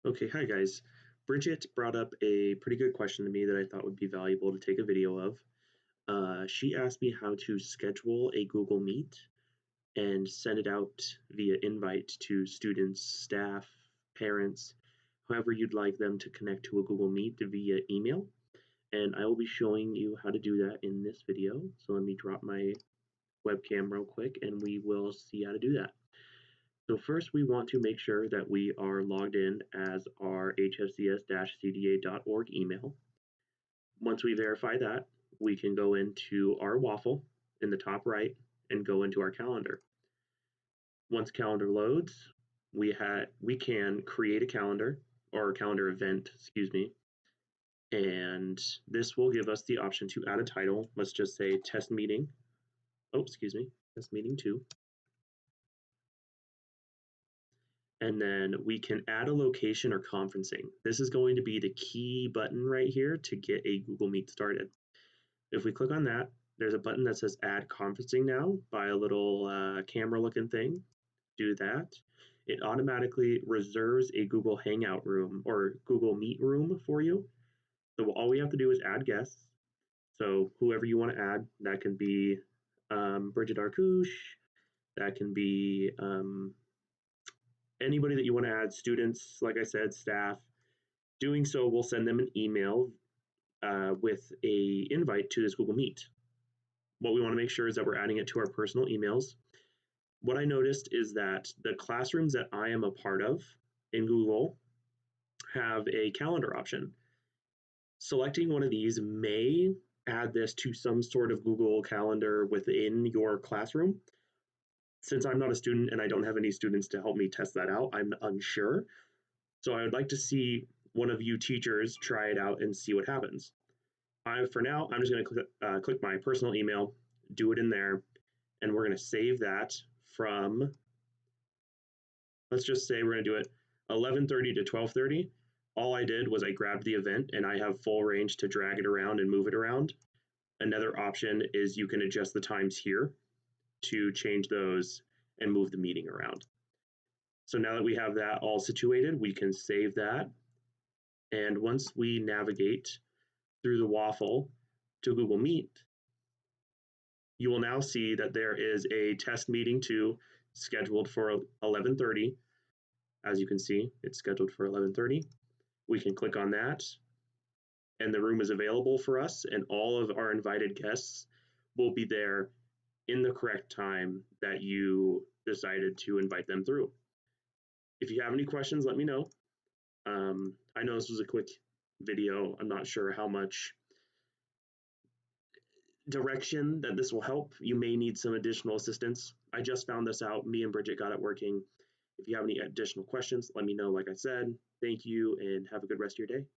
Okay, hi guys. Bridget brought up a pretty good question to me that I thought would be valuable to take a video of. She asked me how to schedule a Google Meet and send it out via invite to students, staff, parents, however you'd like them to connect to a Google Meet via email. And I will be showing you how to do that in this video. So let me drop my webcam real quick and we will see how to do that. So first we want to make sure that we are logged in as our hfcs-cda.org email. Once we verify that, we can go into our waffle in the top right and go into our calendar. Once calendar loads, we can create a calendar or a calendar event, excuse me, and this will give us the option to add a title. Let's just say test meeting. Oh, excuse me, test meeting 2. And then we can add a location or conferencing. This is going to be the key button right here to get a Google Meet started. If we click on that, there's a button that says add conferencing now by a little camera looking thing. Do that. It automatically reserves a Google Hangout room or Google Meet room for you. So all we have to do is add guests. So whoever you want to add, that can be Bridget Arcouche, that can be anybody that you want to add, students, like I said, staff. Doing so will send them an email with a invite to this Google Meet. What we want to make sure is that we're adding it to our personal emails. What I noticed is that the classrooms that I am a part of in Google have a calendar option. Selecting one of these may add this to some sort of Google Calendar within your classroom. Since I'm not a student and I don't have any students to help me test that out, I'm unsure. So I would like to see one of you teachers try it out and see what happens. For now, I'm just going to click my personal email, do it in there, and we're going to save that from, let's just say we're going to do it 11:30 to 12:30. All I did was I grabbed the event and I have full range to drag it around and move it around. Another option is you can adjust the times here to change those and move the meeting around. So now that we have that all situated, we can save that. And once we navigate through the waffle to Google Meet, you will now see that there is a test meeting 2 scheduled for 11:30. As you can see, it's scheduled for 11:30. We can click on that and the room is available for us and all of our invited guests will be there in the correct time that you decided to invite them through. If you have any questions, let me know. I know this was a quick video. I'm not sure how much direction that this will help. You may need some additional assistance. I just found this out. Me and Bridget got it working. If you have any additional questions, let me know. Like I said, thank you and have a good rest of your day.